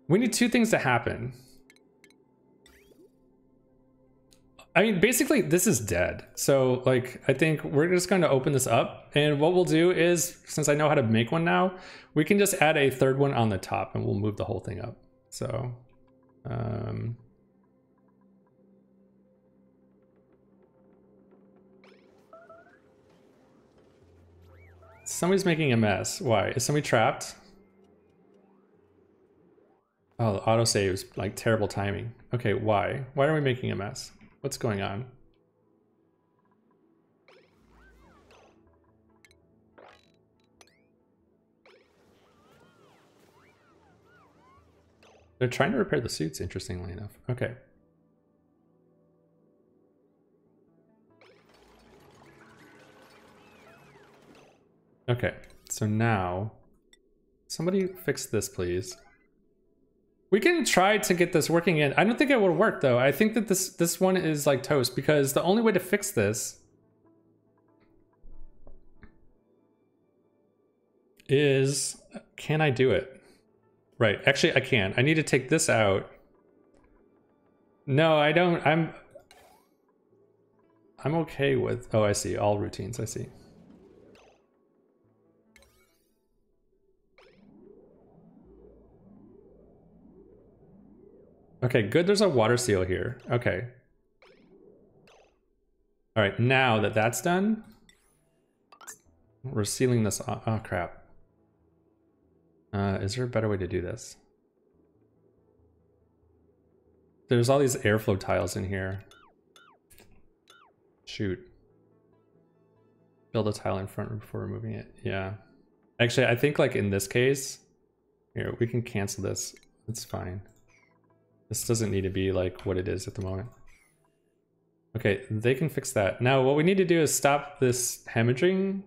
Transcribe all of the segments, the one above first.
We need two things to happen. I mean, basically, this is dead. So, like, I think we're just going to open this up. And what we'll do is, since I know how to make one now, we can just add a third one on the top and we'll move the whole thing up. So, somebody's making a mess. Why? Is somebody trapped? Oh, the autosave is like terrible timing. Okay, why? Why are we making a mess? What's going on? They're trying to repair the suits, interestingly enough. Okay. Okay, so now, somebody fix this, please. We can try to get this working in. I don't think it would work though. I think that this one is like toast because the only way to fix this is, can I do it? Right, actually I can. I need to take this out. No, I don't. I'm okay with, oh, I see, all routines, I see. Okay, good, there's a water seal here. Okay. All right, now that that's done, we're sealing this off. Oh, crap. Is there a better way to do this? There's all these airflow tiles in here. Shoot. Build a tile in front before removing it. Yeah. Actually, I think like in this case, here, we can cancel this. It's fine. This doesn't need to be like what it is at the moment. Okay, they can fix that. Now what we need to do is stop this hemorrhaging.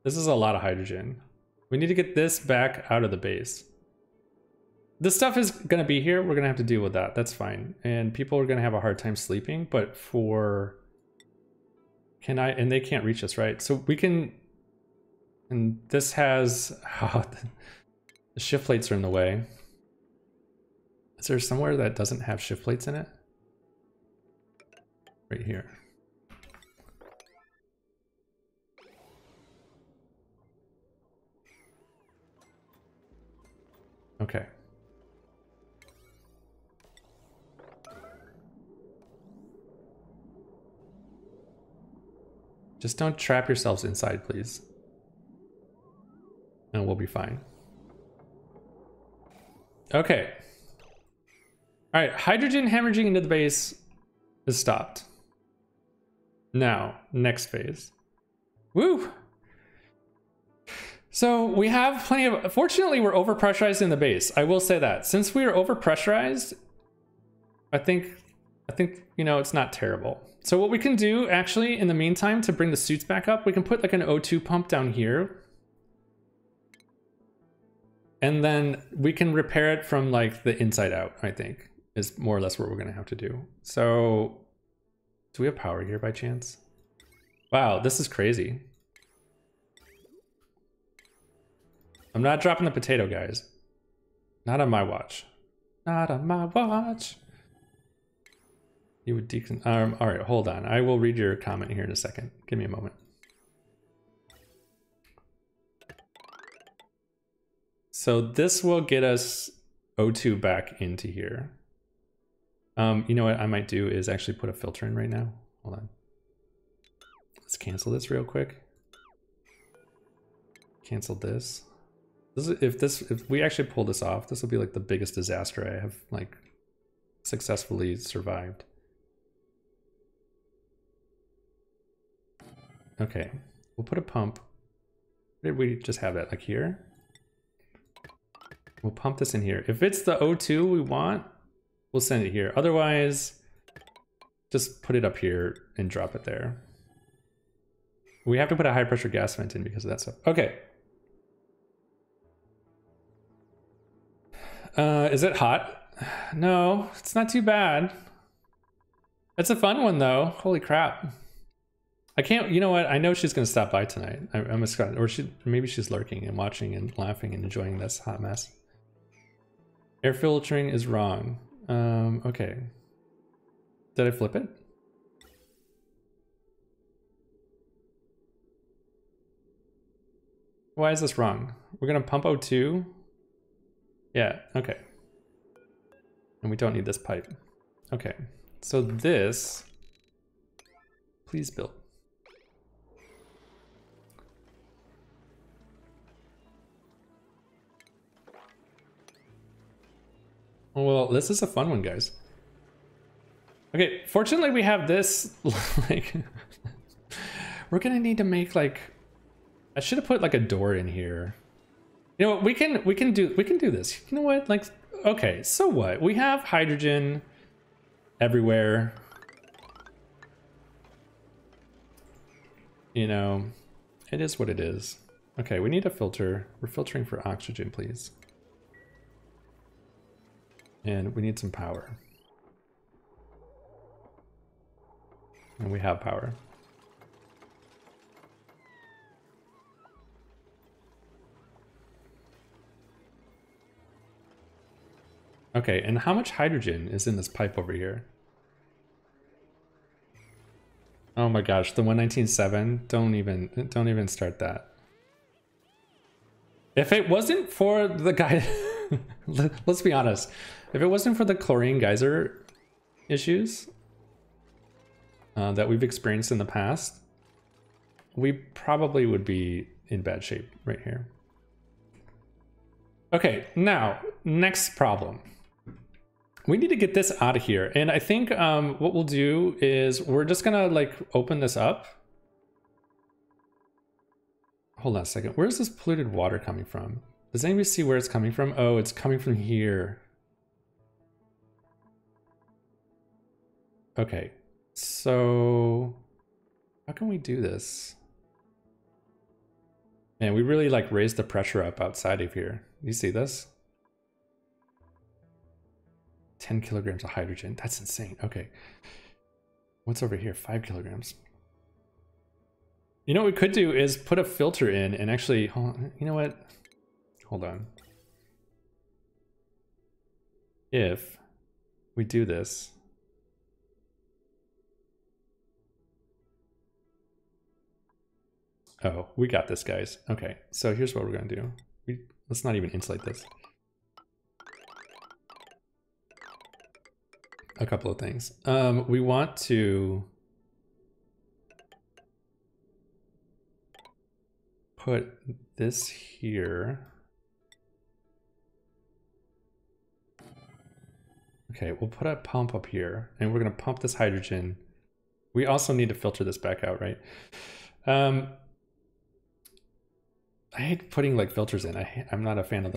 This is a lot of hydrogen. We need to get this back out of the base. This stuff is gonna be here. We're gonna have to deal with that. That's fine. And people are gonna have a hard time sleeping, but for... and they can't reach us, right? So we can... And this has... Oh, the shift plates are in the way. Is there somewhere that doesn't have shift plates in it? Right here. Okay. Just don't trap yourselves inside, please. And we'll be fine. Okay. All right, hydrogen hemorrhaging into the base is stopped. Now, next phase. Woo! So we have plenty of, fortunately we're overpressurized in the base. I will say that. Since we are overpressurized, I think, you know, it's not terrible. So what we can do actually in the meantime to bring the suits back up, we can put like an O2 pump down here. And then we can repair it from like the inside out, I think, is more or less what we're gonna have to do. So, do we have power here by chance? Wow, this is crazy. I'm not dropping the potato, guys. Not on my watch. Not on my watch. You would all right, hold on. I will read your comment here in a second. Give me a moment. So this will get us O2 back into here. You know what I might do is actually put a filter in right now. Hold on. Let's cancel this real quick. Cancel this. If we actually pull this off, this will be like the biggest disaster I have like successfully survived. Okay, we'll put a pump. Where did we just have that? Like here? We'll pump this in here. If it's the O2 we want, we'll send it here. Otherwise, just put it up here and drop it there. We have to put a high pressure gas vent in because of that stuff. Okay. Is it hot? No, it's not too bad. It's a fun one though. Holy crap. I can't, you know what? I know she's gonna stop by tonight. I'm or maybe she's lurking and watching and laughing and enjoying this hot mess. Air filtering is wrong. Okay. Did I flip it? Why is this wrong? We're gonna pump O2. Yeah, okay. And we don't need this pipe. Okay, so this, please build. Well, this is a fun one, guys. Okay, fortunately we have this, like, we're gonna need to make like, I should have put like a door in here. You know what, we can do this. You know what, like, okay, so what? We have hydrogen everywhere. You know, it is what it is. Okay, we need a filter. We're filtering for oxygen, please. And we need some power. And we have power. Okay, and how much hydrogen is in this pipe over here? Oh my gosh, the 119.7, don't even start that. If it wasn't for the guy, let's be honest, if it wasn't for the chlorine geyser issues that we've experienced in the past, we probably would be in bad shape right here. Okay, now, next problem. We need to get this out of here. And I think what we'll do is we're just gonna like open this up. Hold on a second. Where's this polluted water coming from? Does anybody see where it's coming from? Oh, it's coming from here. Okay, so how can we do this? Man, we really like raised the pressure up outside of here. You see this? 10 kilograms of hydrogen. That's insane. Okay. What's over here? 5 kilograms. You know what we could do is put a filter in and actually, you know what? Hold on. If we do this. Oh, we got this, guys. Okay, so here's what we're gonna do. Let's not even insulate this. A couple of things. We want to put this here. Okay, we'll put a pump up here and we're gonna pump this hydrogen. We also need to filter this back out, right? I hate putting like filters in. I'm not a fan of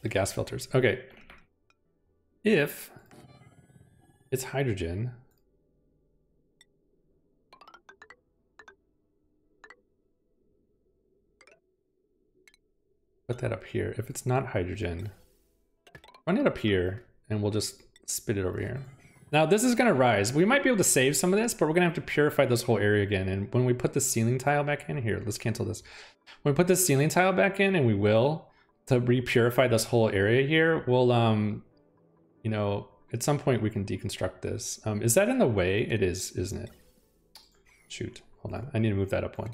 the gas filters. Okay. If it's hydrogen, put that up here. If it's not hydrogen, run it up here and we'll just spit it over here. Now this is gonna rise. We might be able to save some of this, but we're gonna have to purify this whole area again. And when we put the ceiling tile back in here, let's cancel this. When we put this ceiling tile back in, and we will, to re-purify this whole area here, we'll, you know, at some point we can deconstruct this. Is that in the way? It is, isn't it? Shoot, hold on. I need to move that up one.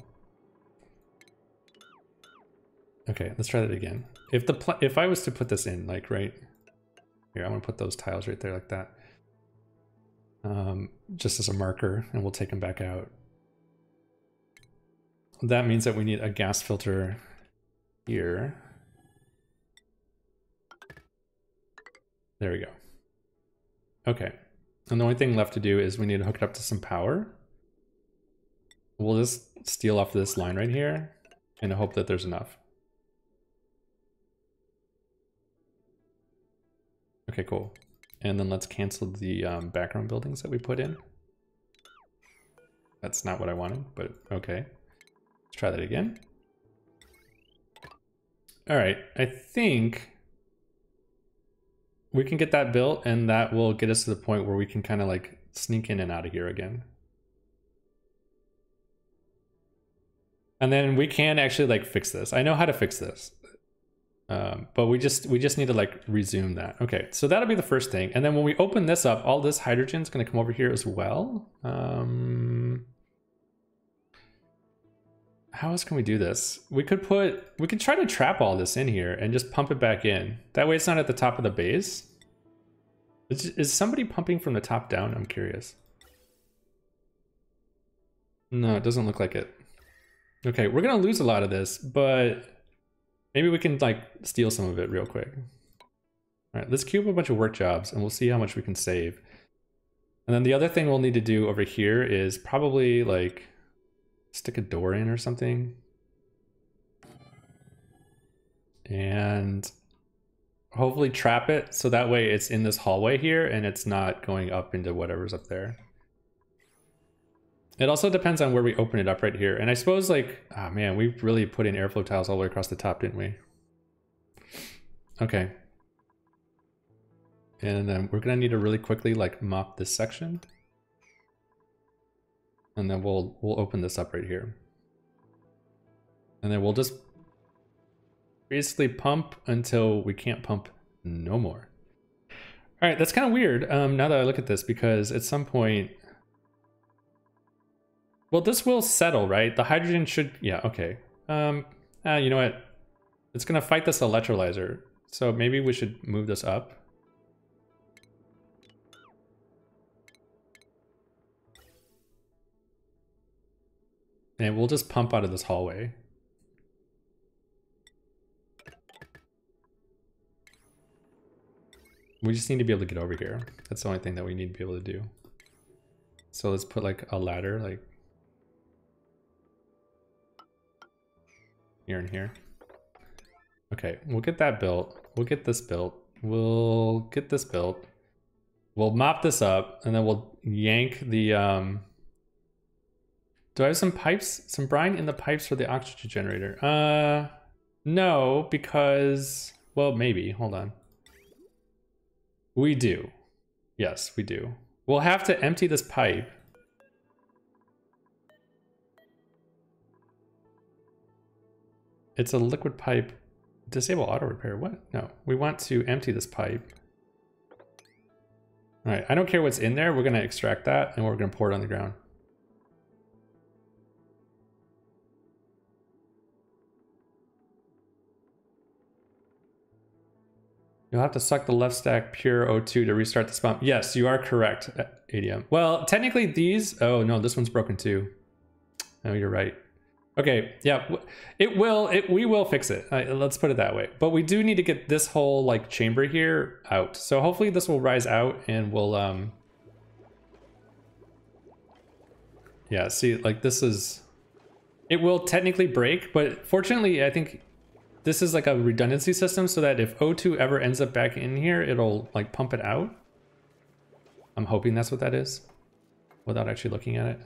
Okay, let's try that again. If I was to put this in, like right here, I'm gonna put those tiles right there like that. Just as a marker, and we'll take them back out. That means that we need a gas filter here. There we go. Okay, and the only thing left to do is we need to hook it up to some power. We'll just steal off this line right here and hope that there's enough. Okay, cool. And then let's cancel the background buildings that we put in. That's not what I wanted, but okay. Let's try that again. All right, I think we can get that built, and that will get us to the point where we can kind of like sneak in and out of here again. And then we can actually like fix this. I know how to fix this. But we just need to like resume that. Okay, so that'll be the first thing. And then when we open this up, all this hydrogen is going to come over here as well. How else can we do this? We could try to trap all this in here and just pump it back in. That way it's not at the top of the base. Is somebody pumping from the top down? I'm curious. No, it doesn't look like it. Okay, we're gonna lose a lot of this, but maybe we can like steal some of it real quick. All right, let's queue up a bunch of work jobs and we'll see how much we can save. And then the other thing we'll need to do over here is probably like stick a door in or something. And hopefully trap it so that way it's in this hallway here and it's not going up into whatever's up there. It also depends on where we open it up right here. And I suppose like, oh man, we really put in airflow tiles all the way across the top, didn't we? Okay. And then we're gonna need to really quickly like mop this section. And then we'll open this up right here. And then we'll just basically pump until we can't pump no more. All right, that's kind of weird now that I look at this, because at some point, well, this will settle, right? The hydrogen should, yeah, okay. You know what? It's gonna fight this electrolyzer. So maybe we should move this up. And we'll just pump out of this hallway. We just need to be able to get over here. That's the only thing that we need to be able to do. So let's put like a ladder, like here and here. Okay, we'll get that built. We'll get this built. We'll get this built. We'll mop this up, and then we'll yank the, do I have some pipes, some brine in the pipes for the oxygen generator? No, because, well, maybe, hold on. We do. Yes, we do. We'll have to empty this pipe. It's a liquid pipe. Disable auto repair. What? No, we want to empty this pipe. All right, I don't care what's in there. We're gonna extract that and we're gonna pour it on the ground. You'll have to suck the left stack pure O2 to restart this pump. Yes, you are correct, ADM. Well, technically these, oh no, this one's broken too. Oh, you're right. Okay, yeah, we will fix it. Let's put it that way. But we do need to get this whole like chamber here out. So hopefully this will rise out and we'll, yeah, see, like this is, it will technically break, but fortunately I think this is like a redundancy system so that if O2 ever ends up back in here, it'll like pump it out. I'm hoping that's what that is without actually looking at it.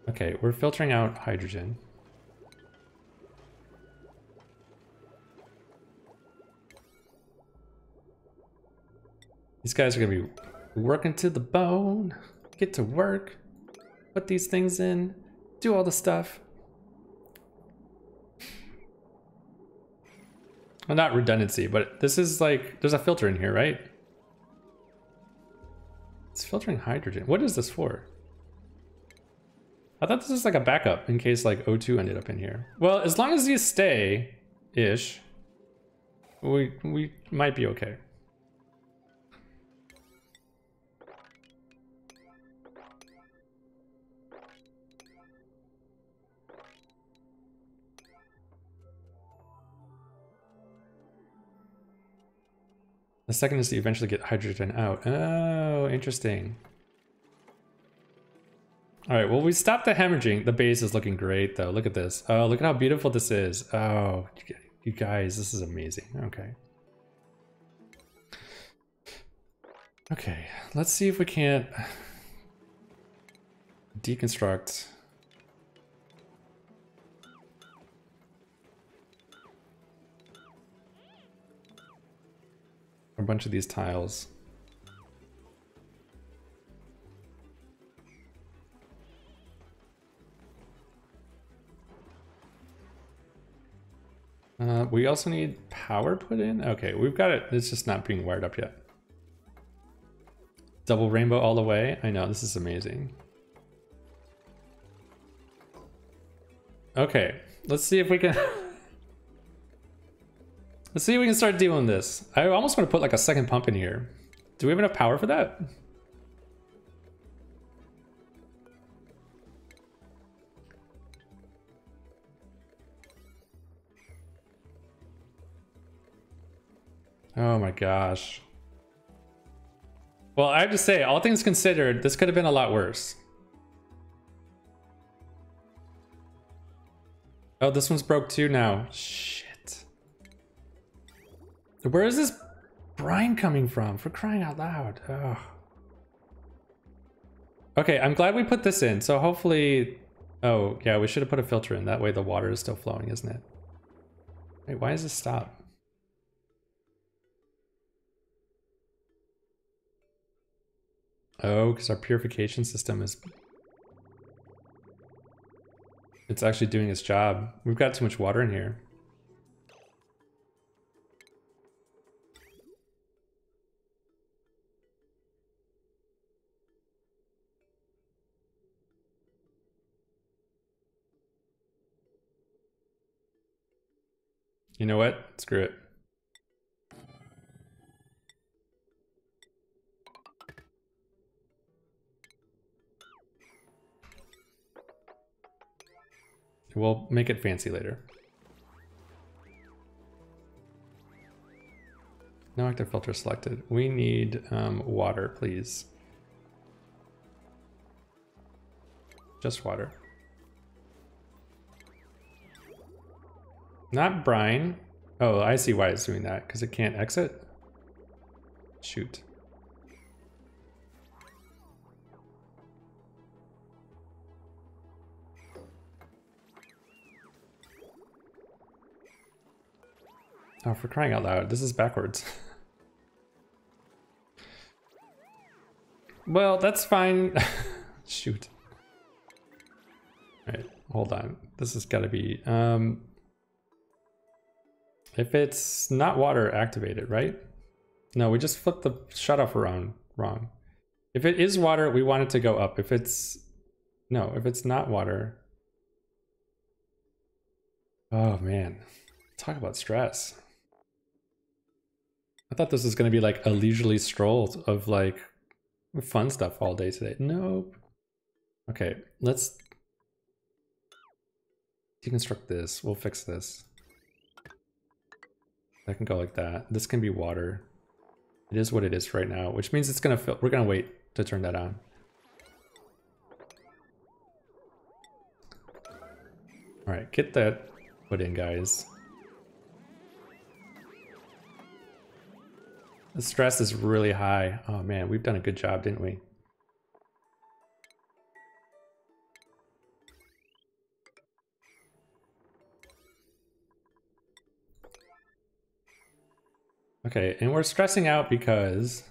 Okay, we're filtering out hydrogen. These guys are gonna be working to the bone, get to work, put these things in, do all the stuff. Well, not redundancy, but this is like, there's a filter in here, right? It's filtering hydrogen. What is this for? I thought this was like a backup in case like O2 ended up in here. Well, as long as these stay-ish, we might be okay. The second is to eventually get hydrogen out. Oh, interesting. All right, well, we stopped the hemorrhaging. The base is looking great, though. Look at this. Oh, look at how beautiful this is. Oh, you guys, this is amazing. Okay. Okay, let's see if we can't deconstruct a bunch of these tiles. We also need power put in. Okay, we've got it. It's just not being wired up yet. Double rainbow all the way. I know, this is amazing. Okay, let's see if we can... Let's see if we can start doing this. I almost want to put like a second pump in here. Do we have enough power for that? Oh my gosh. Well, I have to say, all things considered, this could have been a lot worse. Oh, this one's broke too now. Shit. Where is this brine coming from? For crying out loud. Ugh. Okay, I'm glad we put this in. So hopefully... Oh, yeah, we should have put a filter in. That way the water is still flowing, isn't it? Wait, why does this stop? Oh, because our purification system is... It's actually doing its job. We've got too much water in here. You know what? Screw it. We'll make it fancy later. No active filter selected. We need water, please. Just water. Not brine. Oh, I see why it's doing that, because it can't exit. Shoot. Oh, for crying out loud, this is backwards. Well, that's fine. Shoot. All right, hold on. This has got to be... If it's not water, activate it, right? No, we just flipped the shutoff around wrong. If it is water, we want it to go up. If it's... No, if it's not water... Oh, man. Talk about stress. I thought this was going to be like a leisurely stroll of like fun stuff all day today. Nope. Okay, let's deconstruct this. We'll fix this. That can go like that. This can be water. It is what it is right now, which means it's going to fill. We're going to wait to turn that on. All right, get that put in, guys. The stress is really high. Oh man, we've done a good job, didn't we? Okay, and we're stressing out because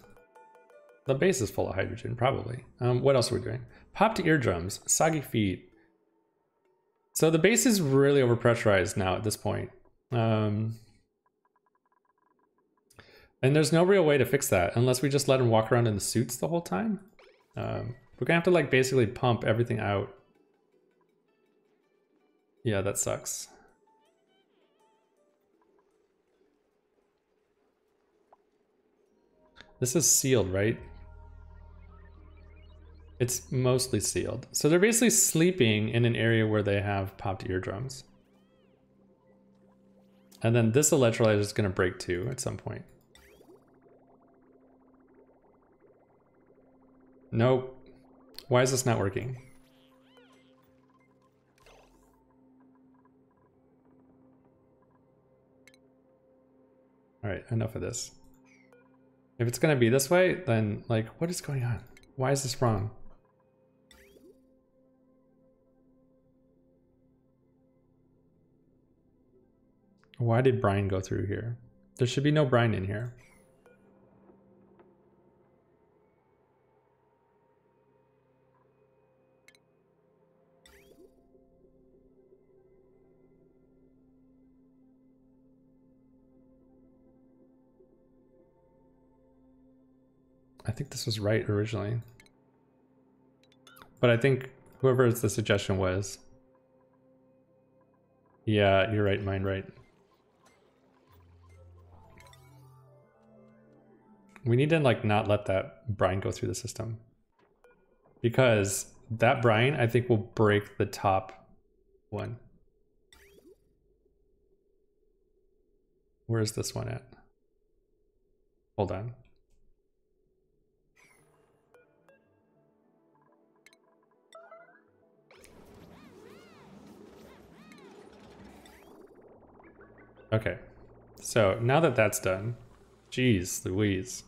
the base is full of hydrogen, probably. What else are we doing? Popped eardrums, soggy feet. So the base is really overpressurized now at this point. And there's no real way to fix that unless we just let him walk around in the suits the whole time. We're gonna have to like basically pump everything out. Yeah, that sucks. This is sealed, right? It's mostly sealed. So they're basically sleeping in an area where they have popped eardrums. And then this electrolyte is gonna break too at some point. Nope. Why is this not working? All right, enough of this. If it's gonna be this way, then like, what is going on? Why is this wrong? Why did brine go through here? There should be no brine in here. I think this was right originally. But I think whoever the suggestion was. Yeah, you're right, mine right. We need to like not let that brine go through the system. Because that brine, I think, will break the top one. Where's this one at? Hold on. Okay, so now that that's done, geez Louise.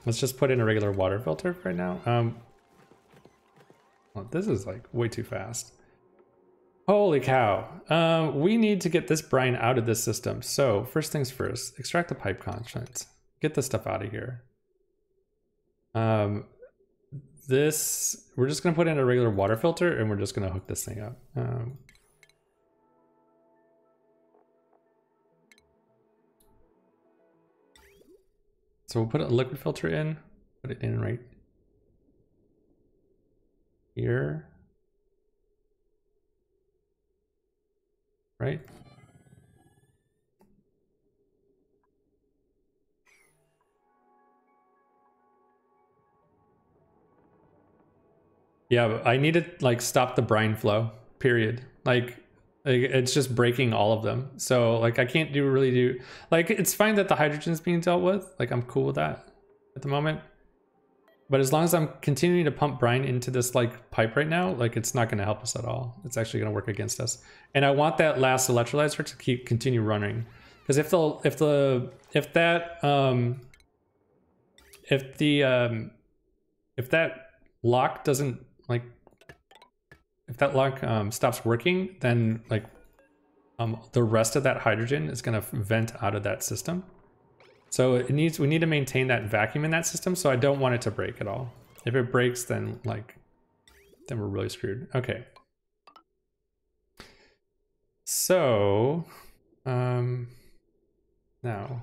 Let's just put in a regular water filter right now. Well, this is like way too fast. Holy cow. We need to get this brine out of this system. So first things first, extract the pipe contents. Get this stuff out of here. We're just gonna put in a regular water filter and we're just gonna hook this thing up. So we'll put a liquid filter in, put it in right here. Right? Yeah, but I need to like stop the brine flow, period. Like it's just breaking all of them. So like I can't really do, like it's fine that the hydrogen is being dealt with. Like I'm cool with that at the moment. But as long as I'm continuing to pump brine into this like pipe right now, like it's not gonna help us at all. It's actually gonna work against us. And I want that last electrolyzer to continue running. Because if that lock doesn't like, if that lock stops working, then like the rest of that hydrogen is gonna vent out of that system. So we need to maintain that vacuum in that system. So I don't want it to break at all. If it breaks, then we're really screwed. Okay. So now.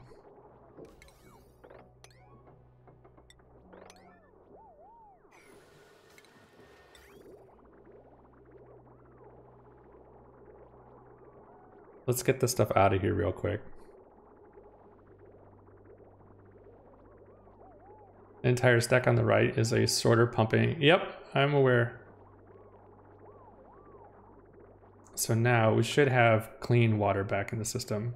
Let's get this stuff out of here real quick. The entire stack on the right is a sorter pumping. Yep, I'm aware. So now we should have clean water back in the system.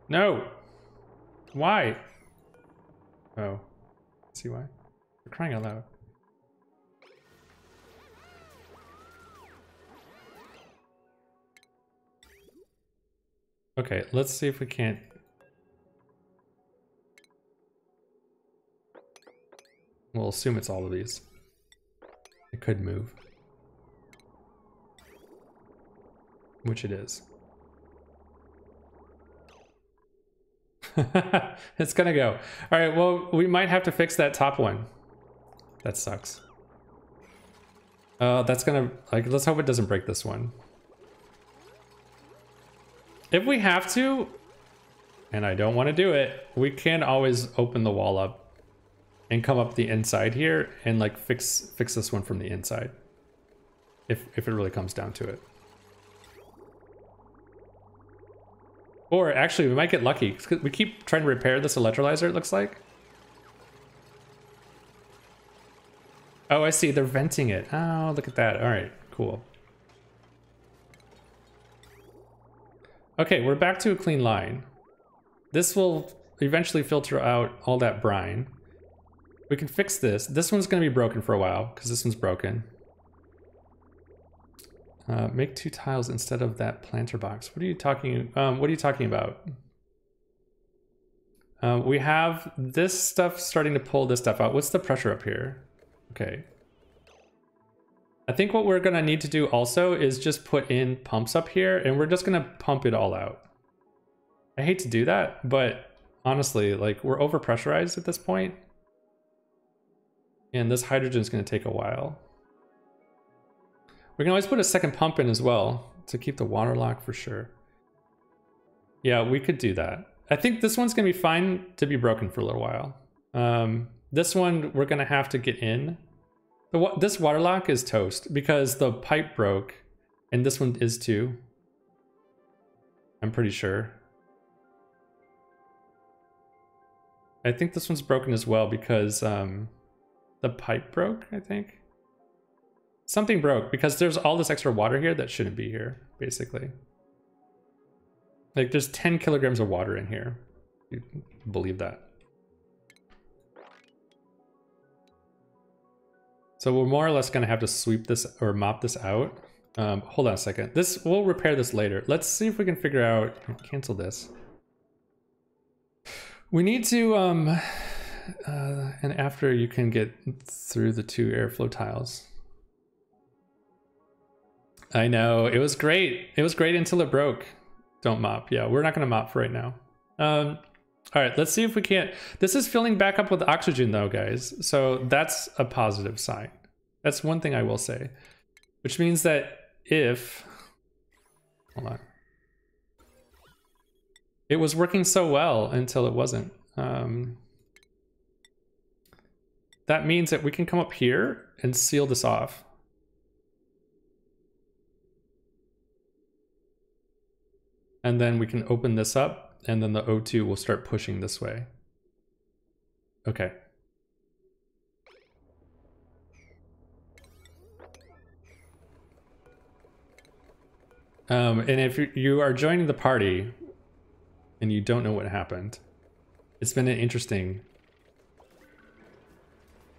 No! Why? Oh, let's see why. We're crying out loud. Okay, let's see if we can't. We'll assume it's all of these. It could move. Which it is. It's gonna go. All right, well, we might have to fix that top one. That sucks. That's gonna, like, let's hope it doesn't break this one. If we have to, and I don't want to do it, we can always open the wall up and come up the inside here and like fix this one from the inside. If it really comes down to it. Or actually, we might get lucky. We keep trying to repair this electrolyzer, it looks like. Oh, I see. They're venting it. Oh, look at that. All right, cool. Okay, we're back to a clean line. This will eventually filter out all that brine. We can fix this. This one's going to be broken for a while because this one's broken. Make 2 tiles instead of that planter box. What are you talking about? We have this stuff starting to pull this stuff out. What's the pressure up here? Okay. I think what we're gonna need to do also is just put in pumps up here and we're just gonna pump it all out. I hate to do that, but honestly, like we're over pressurized at this point. And this hydrogen is gonna take a while. We can always put a second pump in as well to keep the water lock for sure. Yeah, we could do that. I think this one's gonna be fine to be broken for a little while. This one, we're gonna have to get in. This water lock is toast because the pipe broke, and this one is too. I'm pretty sure. I think this one's broken as well because the pipe broke, I think. Something broke because there's all this extra water here that shouldn't be here, basically. Like there's 10 kilograms of water in here. You believe that? So we're more or less gonna have to sweep this or mop this out. Hold on a second. We'll repair this later. Let's see if we can figure out, cancel this. We need to, and after you can get through the 2 airflow tiles. I know, it was great. It was great until it broke. Don't mop. Yeah, we're not gonna mop for right now. All right, let's see if we can't. This is filling back up with oxygen though, guys. So that's a positive sign. That's one thing I will say. Which means that if, hold on. It was working so well until it wasn't. That means that we can come up here and seal this off. And then we can open this up, and then the O2 will start pushing this way. Okay. And if you are joining the party and you don't know what happened, it's been an interesting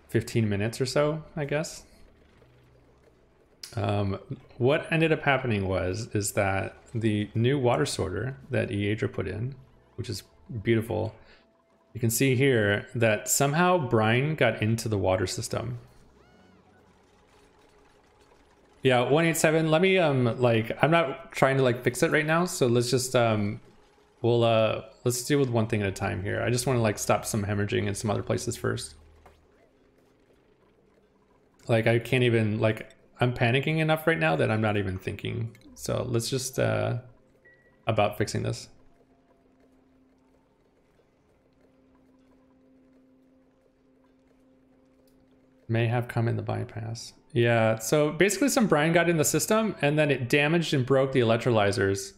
15 minutes or so, I guess. What ended up happening is that the new water sorter that Eadra put in, which is beautiful, you can see here that somehow brine got into the water system. Yeah, 187, let me, I'm not trying to fix it right now, so let's just, let's deal with one thing at a time here. I just want to stop some hemorrhaging in some other places first. I can't even, I'm panicking enough right now that I'm not even thinking. So let's just, about fixing this. May have come in the bypass. Yeah, so basically some brine got in the system and then it damaged and broke the electrolyzers.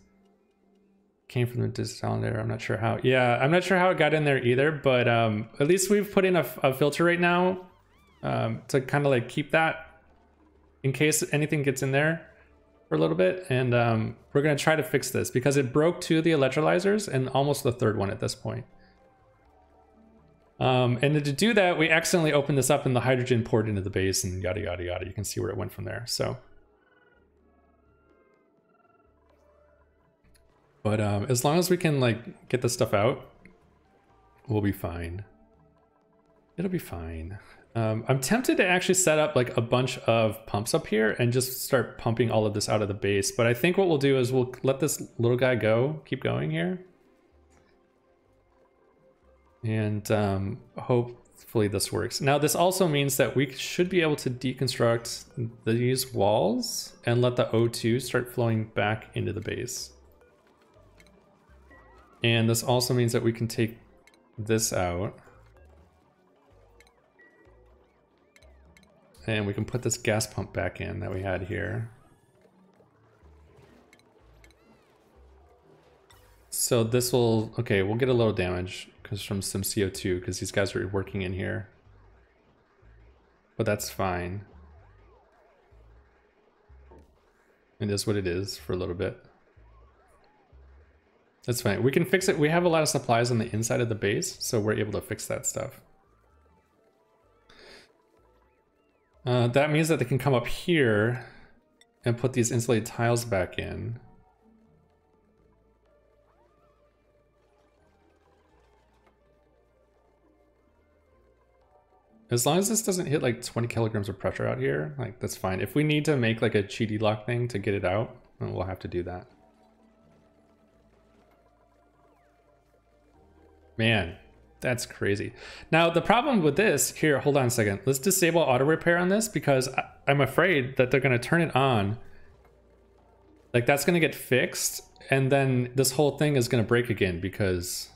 Came from the desalinator, I'm not sure how. Yeah, I'm not sure how it got in there either, but at least we've put in a filter right now to kind of keep that in case anything gets in there for a little bit. And we're gonna try to fix this because it broke 2 of the electrolyzers and almost the 3rd one at this point. And to do that, we accidentally opened this up and the hydrogen poured into the base and yada, yada, yada. You can see where it went from there, so. But as long as we can get this stuff out, we'll be fine. It'll be fine. I'm tempted to actually set up a bunch of pumps up here and just start pumping all of this out of the base. But I think what we'll do is we'll let this little guy keep going here. And hopefully this works. Now this also means that we should be able to deconstruct these walls and let the O2 start flowing back into the base. And this also means that we can take this out. And we can put this gas pump back in that we had here. So this will, okay, we'll get a little damage because from some CO2 because these guys are working in here. But that's fine. It is what it is for a little bit. That's fine. We can fix it. We have a lot of supplies on the inside of the base, so we're able to fix that stuff. That means that they can come up here and put these insulated tiles back in. As long as this doesn't hit 20 kilograms of pressure out here, that's fine. If we need to make a cheaty lock thing to get it out, then we'll have to do that. Man, That's crazy. Now, the problem with this, here, hold on a second. Let's disable auto repair on this because I'm afraid that they're going to turn it on. Like, that's going to get fixed, and then this whole thing is going to break again because,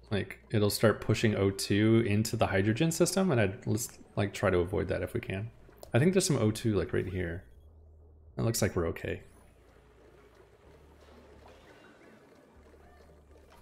like, it'll start pushing O2 into the hydrogen system, and let's, like, try to avoid that if we can. I think there's some O2, like, right here. It looks like we're okay.